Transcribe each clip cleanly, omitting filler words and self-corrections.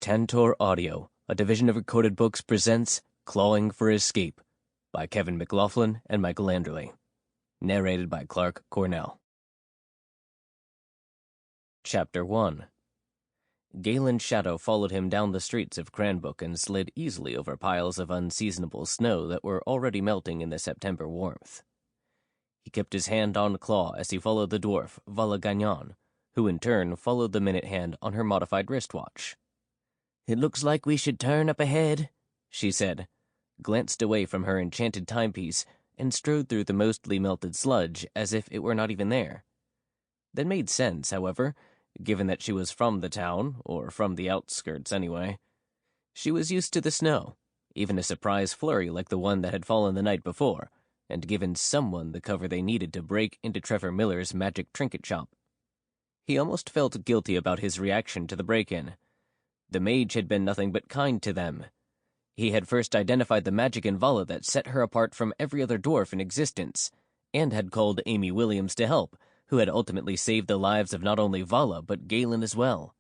Tantor Audio, a division of Recorded Books, presents Clawing for Escape by Kevin Mclaughlin and Michael Anderle. Narrated by Clark Cornell. Chapter 1. Galen's shadow followed him down the streets of Cranbrook and slid easily over piles of unseasonable snow that were already melting in the September warmth. He kept his hand on Claw as he followed the dwarf, Vala, who in turn followed the minute hand on her modified wristwatch. "It looks like we should turn up ahead," she said, glanced away from her enchanted timepiece, and strode through the mostly melted sludge as if it were not even there. That made sense, however, given that she was from the town, or from the outskirts anyway. She was used to the snow, even a surprise flurry like the one that had fallen the night before, and given someone the cover they needed to break into Trevor Miller's magic trinket shop. He almost felt guilty about his reaction to the break-in. The mage had been nothing but kind to them. He had first identified the magic in Vala that set her apart from every other dwarf in existence, and had called Amy Williams to help, who had ultimately saved the lives of not only Vala, but Galen as well.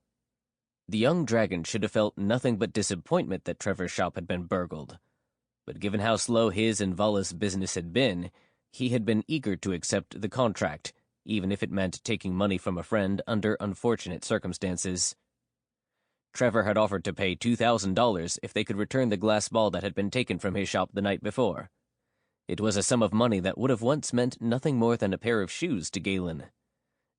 The young dragon should have felt nothing but disappointment that Trevor's shop had been burgled. But given how slow his and Vala's business had been, he had been eager to accept the contract, even if it meant taking money from a friend under unfortunate circumstances. Trevor had offered to pay $2,000 if they could return the glass ball that had been taken from his shop the night before. It was a sum of money that would have once meant nothing more than a pair of shoes to Galen.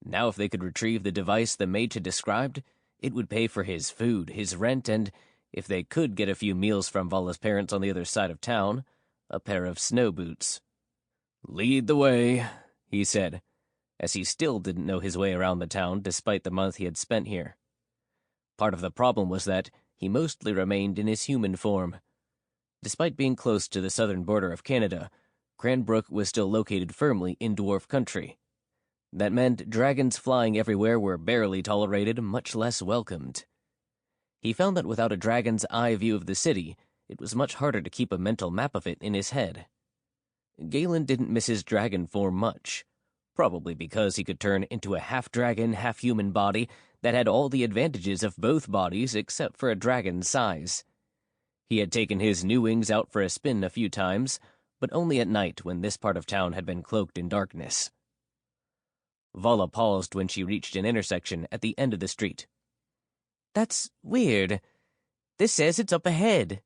Now if they could retrieve the device the mage had described, it would pay for his food, his rent, and, if they could get a few meals from Vala's parents on the other side of town, a pair of snow boots. "Lead the way," he said, as he still didn't know his way around the town despite the month he had spent here. Part of the problem was that he mostly remained in his human form. Despite being close to the southern border of Canada, Cranbrook was still located firmly in dwarf country. That meant dragons flying everywhere were barely tolerated, much less welcomed. He found that without a dragon's eye view of the city, it was much harder to keep a mental map of it in his head. Galen didn't miss his dragon form much, probably because he could turn into a half-dragon, half-human body that had all the advantages of both bodies except for a dragon's size. He had taken his new wings out for a spin a few times, but only at night when this part of town had been cloaked in darkness. Vala paused when she reached an intersection at the end of the street. "That's weird. This says it's up ahead."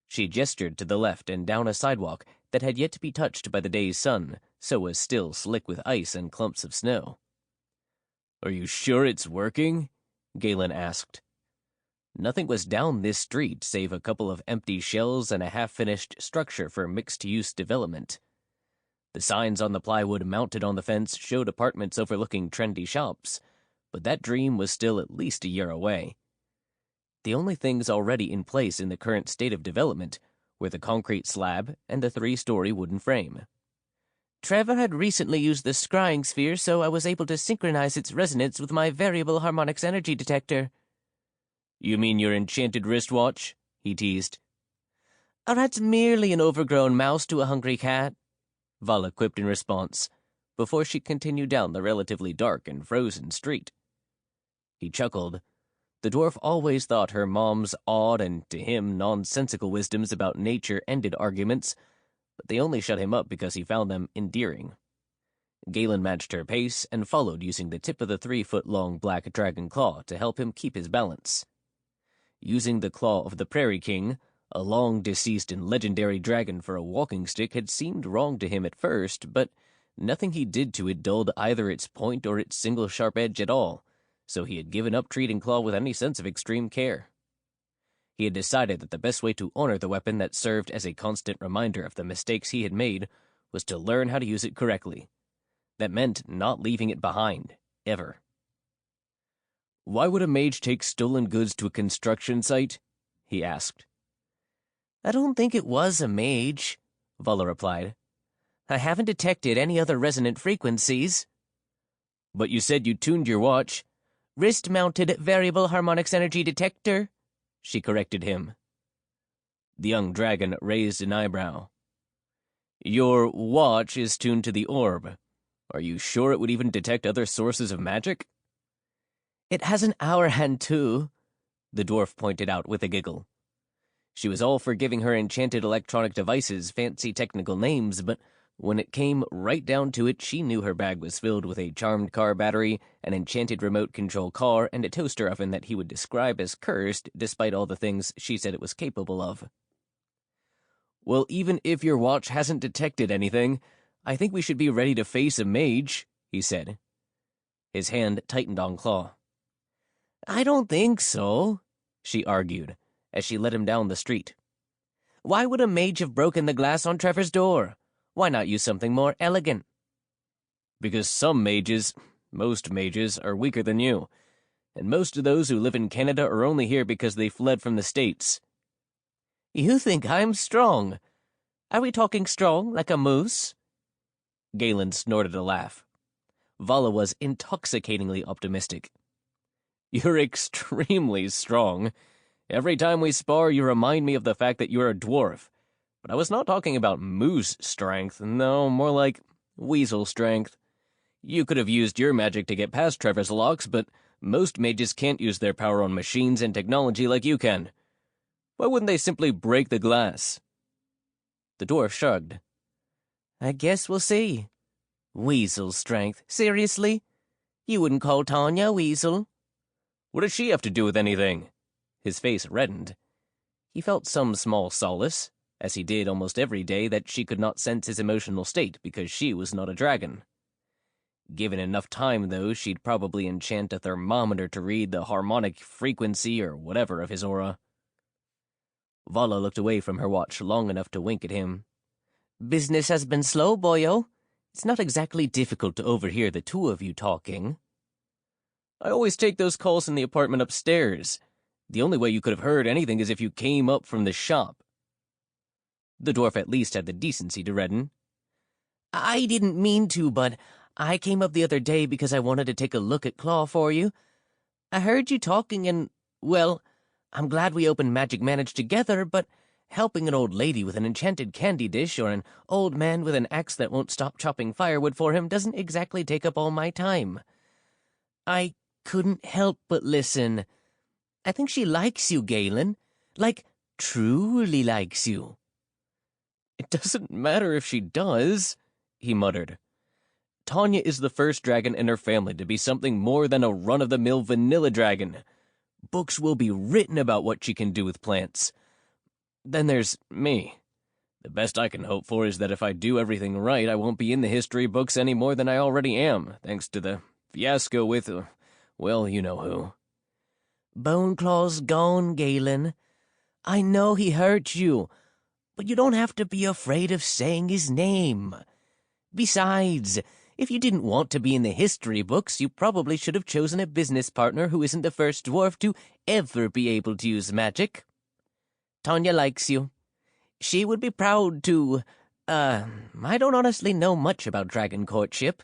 She gestured to the left and down a sidewalk that had yet to be touched by the day's sun, so was still slick with ice and clumps of snow. "Are you sure it's working?" Galen asked. Nothing was down this street save a couple of empty shells and a half-finished structure for mixed-use development. The signs on the plywood mounted on the fence showed apartments overlooking trendy shops, but that dream was still at least a year away. The only things already in place in the current state of development were the concrete slab and the 3-story wooden frame. "Trevor had recently used the scrying sphere, so I was able to synchronize its resonance with my variable harmonics energy detector." "You mean your enchanted wristwatch?" he teased. "Oh, that's merely an overgrown mouse to a hungry cat," Vala quipped in response, before she continued down the relatively dark and frozen street. He chuckled. The dwarf always thought her mom's odd and, to him, nonsensical wisdoms about nature ended arguments, but they only shut him up because he found them endearing. Galen matched her pace and followed using the tip of the 3-foot-long black dragon claw to help him keep his balance. Using the claw of the Prairie King, a long-deceased and legendary dragon, for a walking stick had seemed wrong to him at first, but nothing he did to it dulled either its point or its single sharp edge at all, so he had given up treating Claw with any sense of extreme care. He had decided that the best way to honor the weapon that served as a constant reminder of the mistakes he had made was to learn how to use it correctly. That meant not leaving it behind, ever. "Why would a mage take stolen goods to a construction site?" he asked. "I don't think it was a mage," Vala replied. "I haven't detected any other resonant frequencies." "But you said you tuned your watch." "Wrist-mounted variable harmonics energy detector," she corrected him. The young dragon raised an eyebrow. "Your watch is tuned to the orb. Are you sure it would even detect other sources of magic?" "It has an hour hand, too," the dwarf pointed out with a giggle. She was all for giving her enchanted electronic devices fancy technical names, but when it came right down to it, she knew her bag was filled with a charmed car battery, an enchanted remote control car, and a toaster oven that he would describe as cursed despite all the things she said it was capable of. Well, even if your watch hasn't detected anything, I think we should be ready to face a mage, he said. His hand tightened on Claw. I don't think so, she argued, as she led him down the street. Why would a mage have broken the glass on Trevor's door? Why not use something more elegant? Because most mages, are weaker than you, and most of those who live in Canada are only here because they fled from the States. You think I'm strong? Are we talking strong, like a moose? Galen snorted a laugh. Vala was intoxicatingly optimistic. You're extremely strong. Every time we spar, you remind me of the fact that you're a dwarf. But I was not talking about moose strength, no, more like weasel strength. You could have used your magic to get past Trevor's locks, but most mages can't use their power on machines and technology like you can. Why wouldn't they simply break the glass? The dwarf shrugged. I guess we'll see. Weasel strength, seriously? You wouldn't call Tanya a weasel? What does she have to do with anything? His face reddened. He felt some small solace, as he did almost every day, that she could not sense his emotional state because she was not a dragon. Given enough time, though, she'd probably enchant a thermometer to read the harmonic frequency or whatever of his aura. Vala looked away from her watch long enough to wink at him. Business has been slow, boyo. It's not exactly difficult to overhear the two of you talking. I always take those calls in the apartment upstairs. The only way you could have heard anything is if you came up from the shop. The dwarf at least had the decency to redden. I didn't mean to, but I came up the other day because I wanted to take a look at Claw for you. I heard you talking and, well, I'm glad we opened Magic Manage together, but helping an old lady with an enchanted candy dish or an old man with an axe that won't stop chopping firewood for him doesn't exactly take up all my time. I couldn't help but listen. I think she likes you, Galen. Like, truly likes you. It doesn't matter if she does, he muttered. Tanya is the first dragon in her family to be something more than a run-of-the-mill vanilla dragon. Books will be written about what she can do with plants. Then there's me. The best I can hope for is that if I do everything right, I won't be in the history books any more than I already am, thanks to the fiasco with, well, you know who. Boneclaw's gone, Galen. I know he hurt you, but you don't have to be afraid of saying his name. Besides, if you didn't want to be in the history books, you probably should have chosen a business partner who isn't the first dwarf to ever be able to use magic. Tanya likes you. She would be proud to, I don't honestly know much about dragon courtship.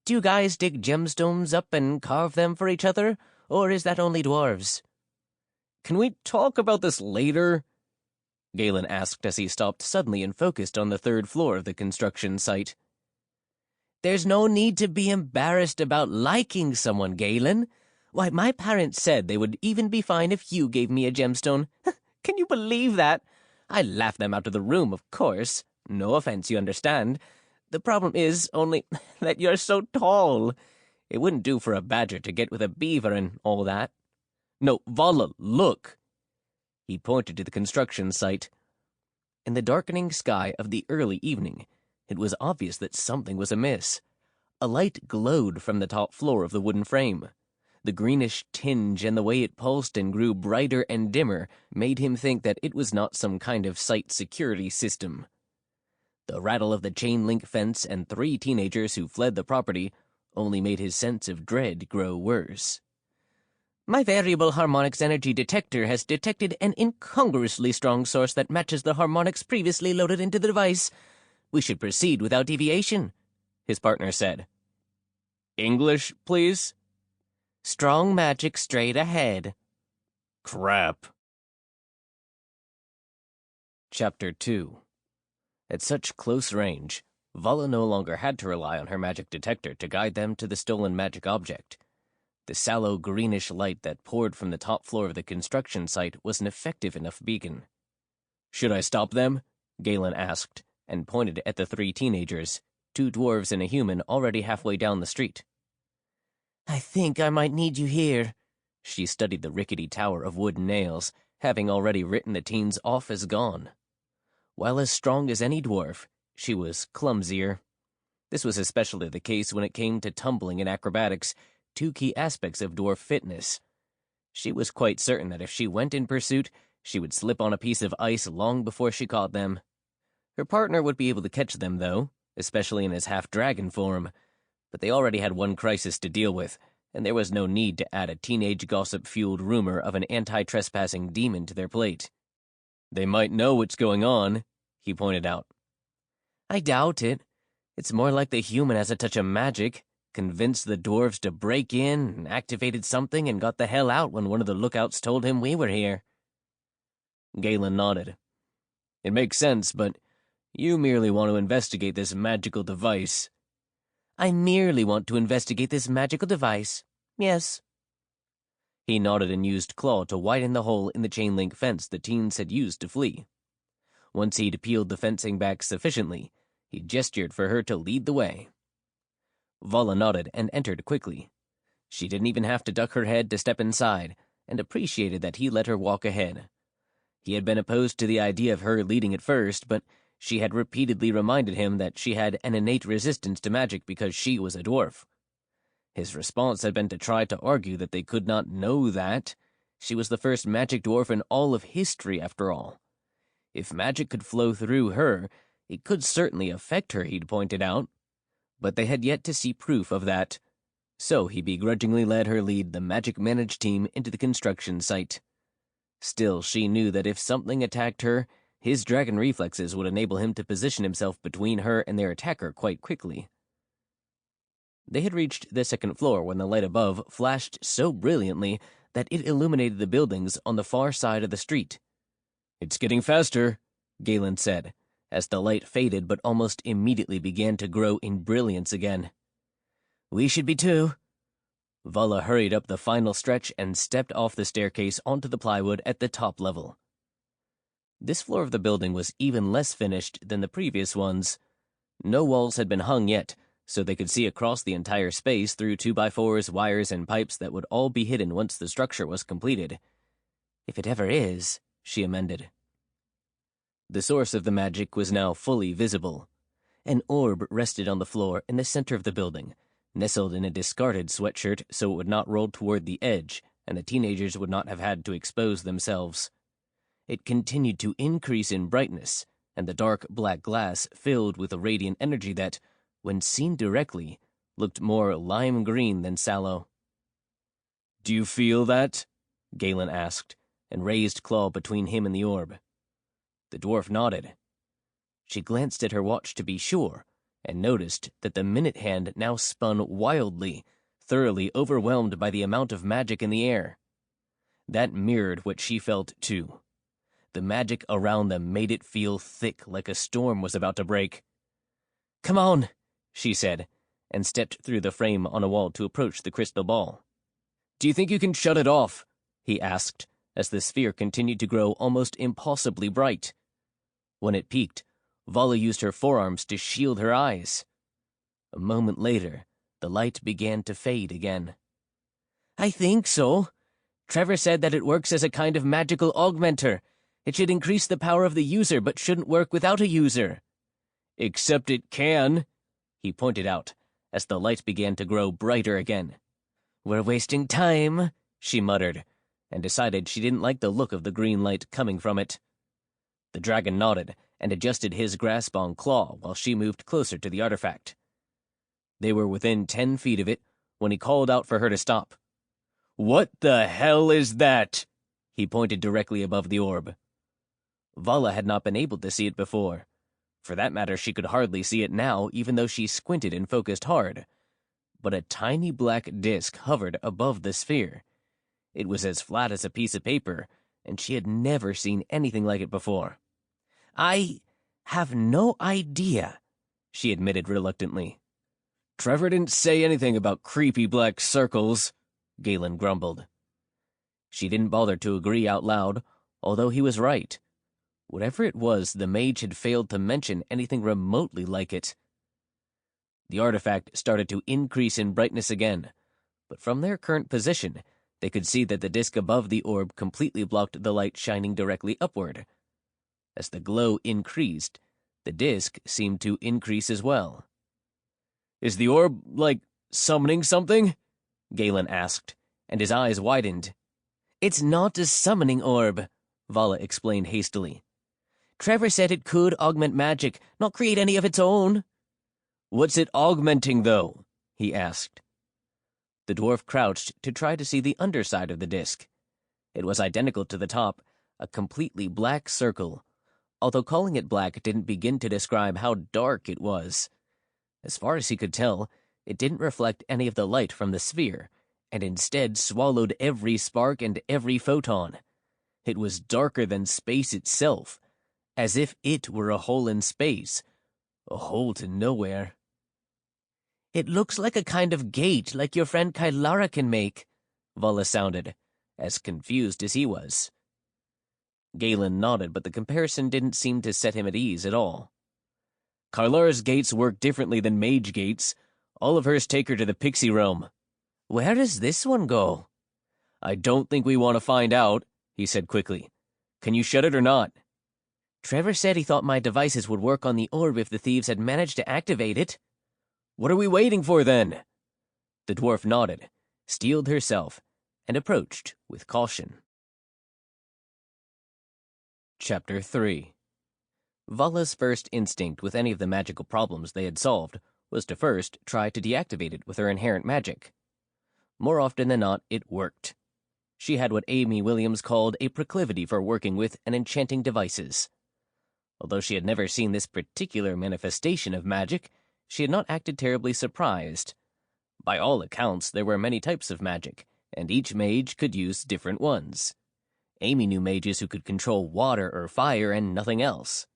Do you guys dig gemstones up and carve them for each other, or is that only dwarves? Can we talk about this later? Galen asked as he stopped suddenly and focused on the third floor of the construction site. There's no need to be embarrassed about liking someone, Galen. Why, my parents said they would even be fine if you gave me a gemstone. Can you believe that? I laughed them out of the room, of course. No offense, you understand. The problem is only that you're so tall. It wouldn't do for a badger to get with a beaver and all that. No, Vala, look. He pointed to the construction site. In the darkening sky of the early evening, it was obvious that something was amiss. A light glowed from the top floor of the wooden frame. The greenish tinge and the way it pulsed and grew brighter and dimmer made him think that it was not some kind of site security system. The rattle of the chain-link fence and 3 teenagers who fled the property only made his sense of dread grow worse. My variable harmonics energy detector has detected an incongruously strong source that matches the harmonics previously loaded into the device. We should proceed without deviation, his partner said. English, please? Strong magic straight ahead. Crap. Chapter 2. At such close range, Vala no longer had to rely on her magic detector to guide them to the stolen magic object. The sallow greenish light that poured from the top floor of the construction site was an effective enough beacon. "Should I stop them?" Galen asked, and pointed at the 3 teenagers, 2 dwarves and a human already halfway down the street. "I think I might need you here." She studied the rickety tower of wooden nails, having already written the teens off as gone. While as strong as any dwarf, she was clumsier. This was especially the case when it came to tumbling and acrobatics, 2 key aspects of dwarf fitness. She was quite certain that if she went in pursuit, she would slip on a piece of ice long before she caught them. Her partner would be able to catch them, though, especially in his half-dragon form, but they already had one crisis to deal with, and there was no need to add a teenage gossip-fueled rumor of an anti-trespassing demon to their plate. "They might know what's going on," he pointed out. "I doubt it. It's more like the human has a touch of magic, convinced the dwarves to break in, and activated something and got the hell out when one of the lookouts told him we were here." Galen nodded. "It makes sense, but you merely want to investigate this magical device." "I merely want to investigate this magical device. Yes." He nodded and used Claw to widen the hole in the chain-link fence the teens had used to flee. Once he'd peeled the fencing back sufficiently, he gestured for her to lead the way. Vala nodded and entered quickly. She didn't even have to duck her head to step inside, and appreciated that he let her walk ahead. He had been opposed to the idea of her leading at first, but she had repeatedly reminded him that she had an innate resistance to magic because she was a dwarf. His response had been to try to argue that they could not know that. She was the first magic dwarf in all of history, after all. If magic could flow through her, it could certainly affect her, he'd pointed out. But they had yet to see proof of that. So he begrudgingly let her lead the magic-managed team into the construction site. Still, she knew that if something attacked her, his dragon reflexes would enable him to position himself between her and their attacker quite quickly. They had reached the 2nd floor when the light above flashed so brilliantly that it illuminated the buildings on the far side of the street. "It's getting faster," Galen said, as the light faded but almost immediately began to grow in brilliance again. "We should be too." Vala hurried up the final stretch and stepped off the staircase onto the plywood at the top level. This floor of the building was even less finished than the previous ones. No walls had been hung yet, so they could see across the entire space through 2x4s, wires, and pipes that would all be hidden once the structure was completed. "If it ever is," she amended. The source of the magic was now fully visible. An orb rested on the floor in the center of the building, nestled in a discarded sweatshirt so it would not roll toward the edge, and the teenagers would not have had to expose themselves. It continued to increase in brightness, and the dark black glass filled with a radiant energy that, when seen directly, looked more lime green than sallow. "Do you feel that?" Galen asked, and raised Claw between him and the orb. The dwarf nodded. She glanced at her watch to be sure, and noticed that the minute hand now spun wildly, thoroughly overwhelmed by the amount of magic in the air. That mirrored what she felt, too. The magic around them made it feel thick, like a storm was about to break. "Come on," she said, and stepped through the frame on a wall to approach the crystal ball. "Do you think you can shut it off?" he asked, as the sphere continued to grow almost impossibly bright. When it peaked, Vala used her forearms to shield her eyes. A moment later, the light began to fade again. "I think so. Trevor said that it works as a kind of magical augmenter. It should increase the power of the user, but shouldn't work without a user." "Except it can," he pointed out, as the light began to grow brighter again. "We're wasting time," she muttered, and decided she didn't like the look of the green light coming from it. The dragon nodded and adjusted his grasp on Claw while she moved closer to the artifact. They were within 10 feet of it when he called out for her to stop. "What the hell is that?" He pointed directly above the orb. Vala had not been able to see it before. For that matter, she could hardly see it now, even though she squinted and focused hard. But a tiny black disk hovered above the sphere. It was as flat as a piece of paper, and she had never seen anything like it before. "I have no idea," she admitted reluctantly. "Trevor didn't say anything about creepy black circles," Galen grumbled. She didn't bother to agree out loud, although he was right. Whatever it was, the mage had failed to mention anything remotely like it. The artifact started to increase in brightness again, but from their current position, they could see that the disk above the orb completely blocked the light shining directly upward. As the glow increased, the disk seemed to increase as well. "Is the orb, summoning something?" Galen asked, and his eyes widened. "It's not a summoning orb," Vala explained hastily. "Trevor said it could augment magic, not create any of its own." "What's it augmenting, though?" he asked. The dwarf crouched to try to see the underside of the disk. It was identical to the top, a completely black circle, although calling it black didn't begin to describe how dark it was. As far as he could tell, it didn't reflect any of the light from the sphere, and instead swallowed every spark and every photon. It was darker than space itself, as if it were a hole in space, a hole to nowhere. "It looks like a kind of gate like your friend Kailara can make," Vala sounded, as confused as he was. Galen nodded, but the comparison didn't seem to set him at ease at all. "Kailara's gates work differently than mage gates. All of hers take her to the pixie realm." "Where does this one go?" "I don't think we want to find out," he said quickly. "Can you shut it or not?" "Trevor said he thought my devices would work on the orb if the thieves had managed to activate it." "What are we waiting for, then?" The dwarf nodded, steeled herself, and approached with caution. Chapter 3. Vala's first instinct with any of the magical problems they had solved was to first try to deactivate it with her inherent magic. More often than not, it worked. She had what Amy Williams called a proclivity for working with and enchanting devices. Although she had never seen this particular manifestation of magic, she had not acted terribly surprised. By all accounts, there were many types of magic, and each mage could use different ones. Amy knew mages who could control water or fire and nothing else.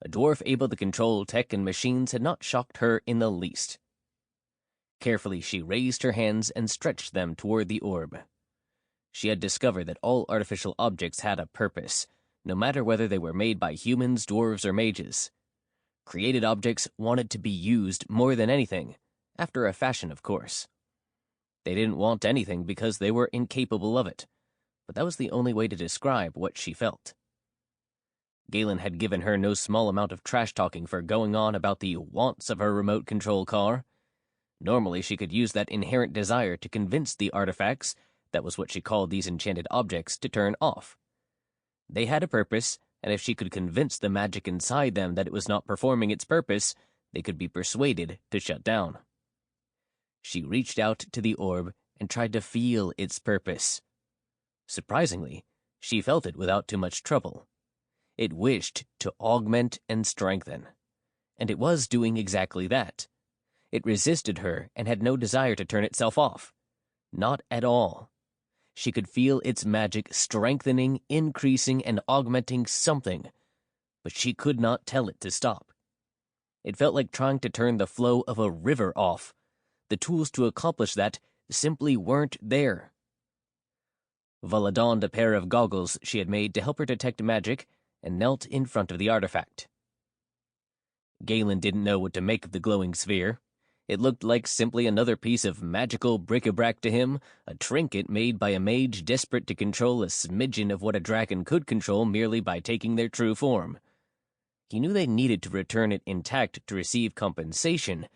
A dwarf able to control tech and machines had not shocked her in the least. Carefully, she raised her hands and stretched them toward the orb. She had discovered that all artificial objects had a purpose, no matter whether they were made by humans, dwarves, or mages. Created objects wanted to be used more than anything, after a fashion, of course. They didn't want anything because they were incapable of it, but that was the only way to describe what she felt. Galen had given her no small amount of trash-talking for going on about the wants of her remote control car. Normally, she could use that inherent desire to convince the artifacts, that was what she called these enchanted objects, to turn off. They had a purpose, and if she could convince the magic inside them that it was not performing its purpose, they could be persuaded to shut down. She reached out to the orb and tried to feel its purpose. Surprisingly, she felt it without too much trouble. It wished to augment and strengthen, and it was doing exactly that. It resisted her and had no desire to turn itself off. Not at all. She could feel its magic strengthening, increasing, and augmenting something, but she could not tell it to stop. It felt like trying to turn the flow of a river off. The tools to accomplish that simply weren't there. Vala donned a pair of goggles she had made to help her detect magic and knelt in front of the artifact. Galen didn't know what to make of the glowing sphere. It looked like simply another piece of magical bric-a-brac to him, a trinket made by a mage desperate to control a smidgen of what a dragon could control merely by taking their true form. He knew they needed to return it intact to receive compensation,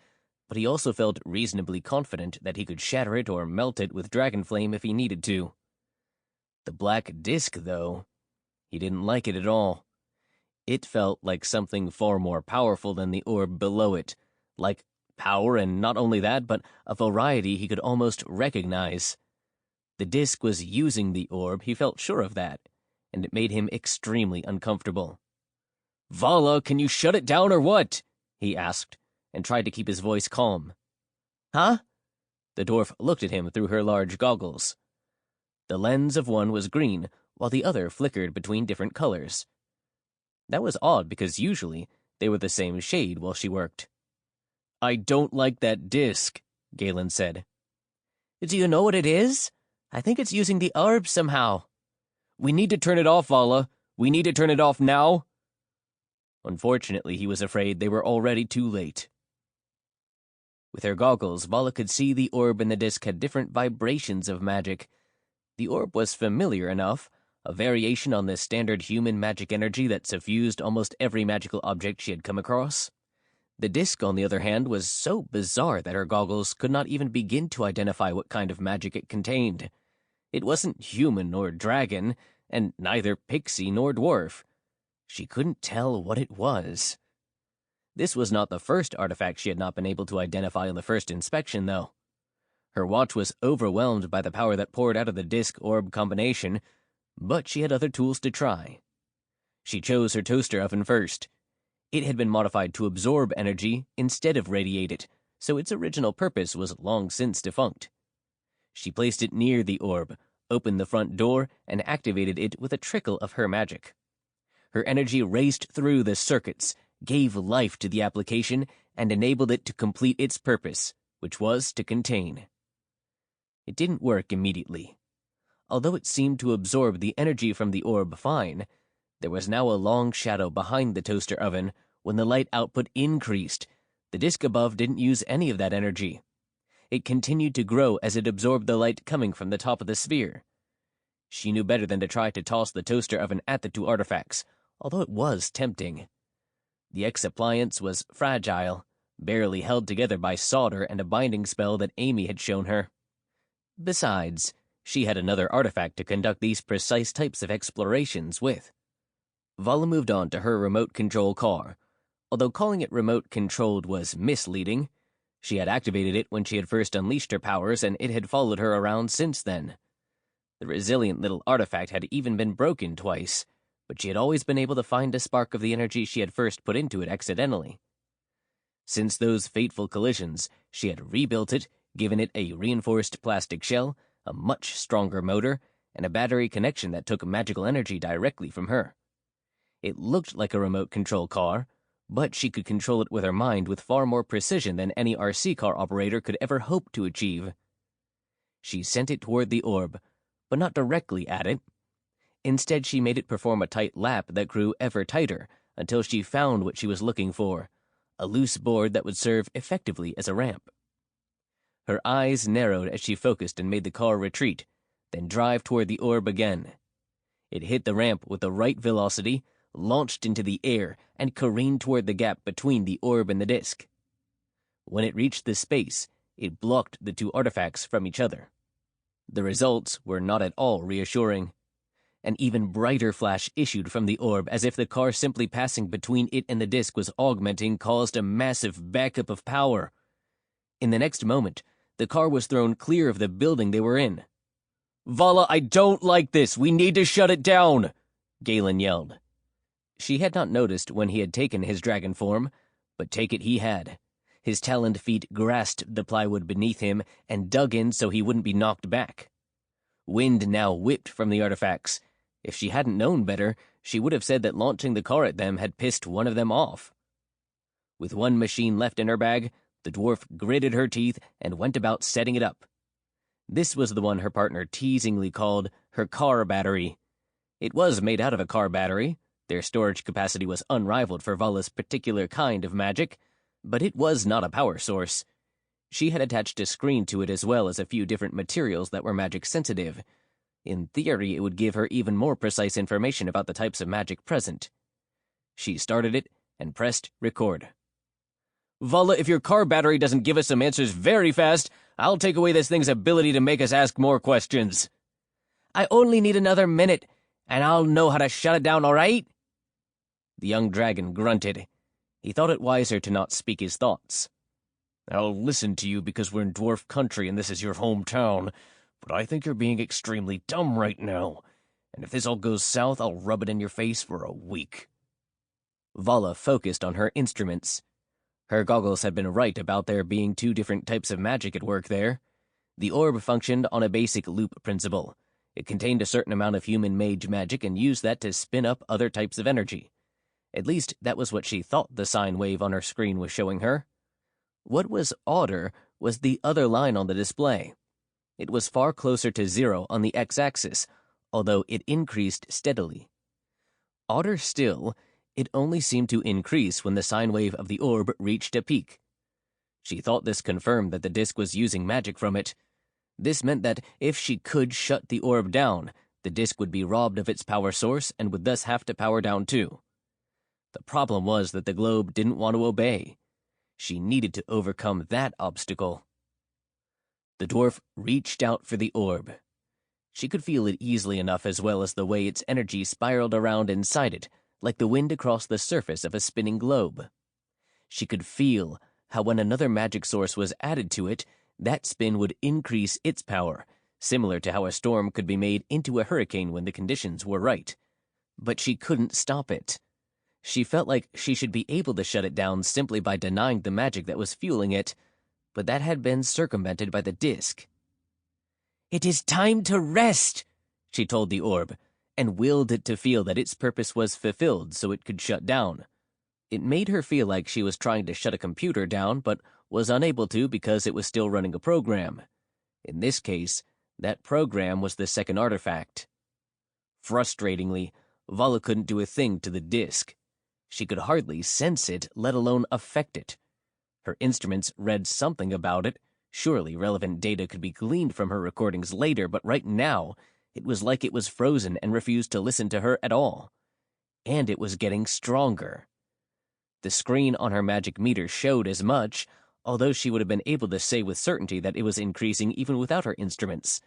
but he also felt reasonably confident that he could shatter it or melt it with dragon flame if he needed to. The black disk, though, he didn't like it at all. It felt like something far more powerful than the orb below it, like power, and not only that, but a variety he could almost recognize. The disk was using the orb, he felt sure of that, and it made him extremely uncomfortable. "Vala, can you shut it down or what?" he asked, and tried to keep his voice calm. "Huh?" The dwarf looked at him through her large goggles. The lens of one was green, while the other flickered between different colors. That was odd because usually they were the same shade while she worked. "I don't like that disk," Galen said. "Do you know what it is?" I think it's using the orb somehow. We need to turn it off, Vala. We need to turn it off now. Unfortunately, he was afraid they were already too late. With her goggles, Vala could see the orb and the disc had different vibrations of magic. The orb was familiar enough, a variation on the standard human magic energy that suffused almost every magical object she had come across. The disc, on the other hand, was so bizarre that her goggles could not even begin to identify what kind of magic it contained. It wasn't human or dragon, and neither pixie nor dwarf. She couldn't tell what it was. This was not the first artifact she had not been able to identify on the first inspection, though. Her watch was overwhelmed by the power that poured out of the disc-orb combination, but she had other tools to try. She chose her toaster oven first. It had been modified to absorb energy instead of radiate it, so its original purpose was long since defunct. She placed it near the orb, opened the front door, and activated it with a trickle of her magic. Her energy raced through the circuits, gave life to the application, and enabled it to complete its purpose, which was to contain. It didn't work immediately. Although it seemed to absorb the energy from the orb fine, there was now a long shadow behind the toaster oven. When the light output increased, the disk above didn't use any of that energy. It continued to grow as it absorbed the light coming from the top of the sphere. She knew better than to try to toss the toaster oven at the two artifacts, although it was tempting. The ex-appliance was fragile, barely held together by solder and a binding spell that Amy had shown her. Besides, she had another artifact to conduct these precise types of explorations with. Vala moved on to her remote control car. Although calling it remote-controlled was misleading, she had activated it when she had first unleashed her powers, and it had followed her around since then. The resilient little artifact had even been broken twice, but she had always been able to find a spark of the energy she had first put into it accidentally. Since those fateful collisions, she had rebuilt it, given it a reinforced plastic shell, a much stronger motor, and a battery connection that took magical energy directly from her. It looked like a remote control car, but she could control it with her mind with far more precision than any RC car operator could ever hope to achieve. She sent it toward the orb, but not directly at it. Instead, she made it perform a tight lap that grew ever tighter until she found what she was looking for, a loose board that would serve effectively as a ramp. Her eyes narrowed as she focused and made the car retreat, then drive toward the orb again. It hit the ramp with the right velocity, launched into the air, and careened toward the gap between the orb and the disc. When it reached the space, it blocked the two artifacts from each other. The results were not at all reassuring. An even brighter flash issued from the orb, as if the car simply passing between it and the disc was augmenting, caused a massive backup of power. In the next moment, the car was thrown clear of the building they were in. "Vala, I don't like this! We need to shut it down!" Galen yelled. She had not noticed when he had taken his dragon form, but take it he had. His taloned feet grasped the plywood beneath him and dug in so he wouldn't be knocked back. Wind now whipped from the artifacts. If she hadn't known better, she would have said that launching the car at them had pissed one of them off. With one machine left in her bag, the dwarf gritted her teeth and went about setting it up. This was the one her partner teasingly called her car battery. It was made out of a car battery. Their storage capacity was unrivaled for Vala's particular kind of magic, but it was not a power source. She had attached a screen to it as well as a few different materials that were magic-sensitive. In theory, it would give her even more precise information about the types of magic present. She started it and pressed record. "Vala, if your car battery doesn't give us some answers very fast, I'll take away this thing's ability to make us ask more questions." "I only need another minute, and I'll know how to shut it down, all right?" The young dragon grunted. He thought it wiser to not speak his thoughts. "I'll listen to you because we're in dwarf country and this is your hometown, but I think you're being extremely dumb right now, and if this all goes south, I'll rub it in your face for a week." Vala focused on her instruments. Her goggles had been right about there being two different types of magic at work there. The orb functioned on a basic loop principle. It contained a certain amount of human mage magic and used that to spin up other types of energy. At least, that was what she thought the sine wave on her screen was showing her. What was odder was the other line on the display. It was far closer to 0 on the x-axis, although it increased steadily. Odder still, it only seemed to increase when the sine wave of the orb reached a peak. She thought this confirmed that the disk was using magic from it. This meant that if she could shut the orb down, the disk would be robbed of its power source and would thus have to power down too. The problem was that the globe didn't want to obey. She needed to overcome that obstacle. The dwarf reached out for the orb. She could feel it easily enough, as well as the way its energy spiraled around inside it, like the wind across the surface of a spinning globe. She could feel how when another magic source was added to it, that spin would increase its power, similar to how a storm could be made into a hurricane when the conditions were right. But she couldn't stop it. She felt like she should be able to shut it down simply by denying the magic that was fueling it, but that had been circumvented by the disk. "It is time to rest," she told the orb, and willed it to feel that its purpose was fulfilled so it could shut down. It made her feel like she was trying to shut a computer down, but was unable to because it was still running a program. In this case, that program was the second artifact. Frustratingly, Vala couldn't do a thing to the disk. She could hardly sense it, let alone affect it. Her instruments read something about it. Surely relevant data could be gleaned from her recordings later, but right now, it was like it was frozen and refused to listen to her at all. And it was getting stronger. The screen on her magic meter showed as much, although she would have been able to say with certainty that it was increasing even without her instruments.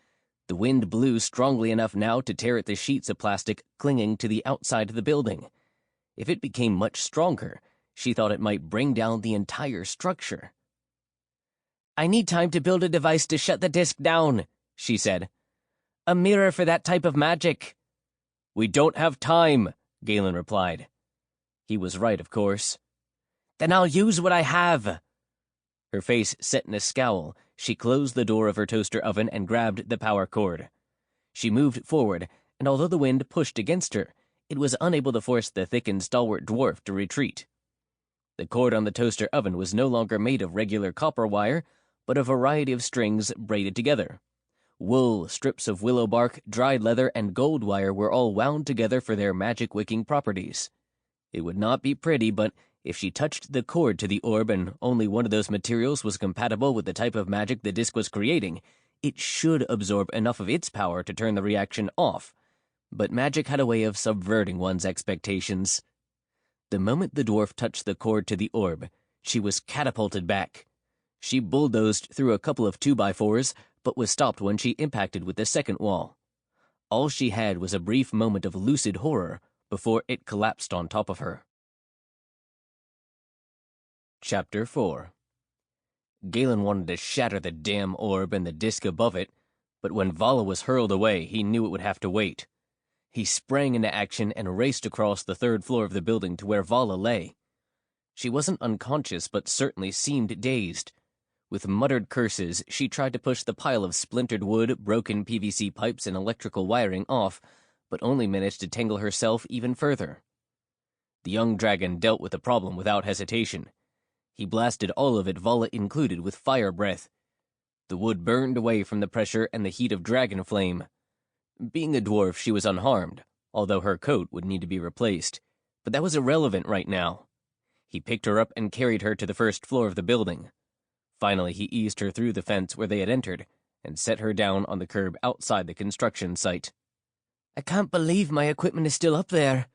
The wind blew strongly enough now to tear at the sheets of plastic clinging to the outside of the building. If it became much stronger, she thought it might bring down the entire structure. "I need time to build a device to shut the disk down," she said. "A mirror for that type of magic." "We don't have time," Galen replied. He was right, of course. "Then I'll use what I have." Her face set in a scowl. She closed the door of her toaster oven and grabbed the power cord. She moved forward, and although the wind pushed against her, it was unable to force the thick and stalwart dwarf to retreat. The cord on the toaster oven was no longer made of regular copper wire, but a variety of strings braided together. Wool, strips of willow bark, dried leather, and gold wire were all wound together for their magic-wicking properties. It would not be pretty, but if she touched the cord to the orb and only one of those materials was compatible with the type of magic the disk was creating, it should absorb enough of its power to turn the reaction off. But magic had a way of subverting one's expectations. The moment the dwarf touched the cord to the orb, she was catapulted back. She bulldozed through a couple of 2x4s, but was stopped when she impacted with the second wall. All she had was a brief moment of lucid horror before it collapsed on top of her. Chapter 4. Galen wanted to shatter the damn orb and the disk above it, but when Vala was hurled away, he knew it would have to wait. He sprang into action and raced across the third floor of the building to where Vala lay. She wasn't unconscious, but certainly seemed dazed. With muttered curses, she tried to push the pile of splintered wood, broken PVC pipes, and electrical wiring off, but only managed to tangle herself even further. The young dragon dealt with the problem without hesitation. He blasted all of it, Vala included, with fire breath. The wood burned away from the pressure and the heat of dragon flame. Being a dwarf, she was unharmed, although her coat would need to be replaced, but that was irrelevant right now. He picked her up and carried her to the first floor of the building. Finally, he eased her through the fence where they had entered and set her down on the curb outside the construction site. "I can't believe my equipment is still up there,"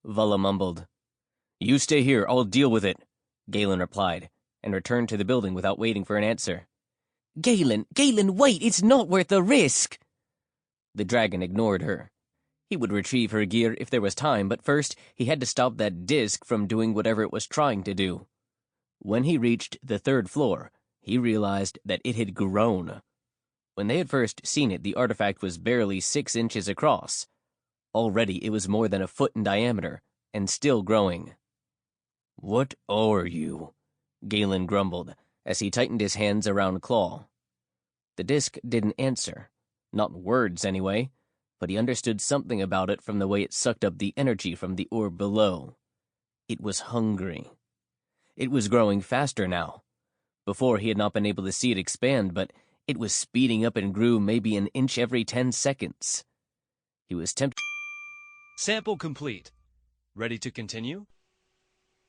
Vala mumbled. "You stay here, I'll deal with it," Galen replied, and returned to the building without waiting for an answer. Galen, wait, it's not worth the risk!" The dragon ignored her. He would retrieve her gear if there was time, but first he had to stop that disk from doing whatever it was trying to do. When he reached the third floor, he realized that it had grown. When they had first seen it, the artifact was barely 6 inches across. Already it was more than a foot in diameter, and still growing. "What are you?" Galen grumbled, as he tightened his hands around Claw. The disk didn't answer. Not words, anyway, but he understood something about it from the way it sucked up the energy from the orb below. It was hungry. It was growing faster now. Before, he had not been able to see it expand, but It was speeding up and grew maybe an inch every 10 seconds. He was tempted. Sample complete. Ready to continue?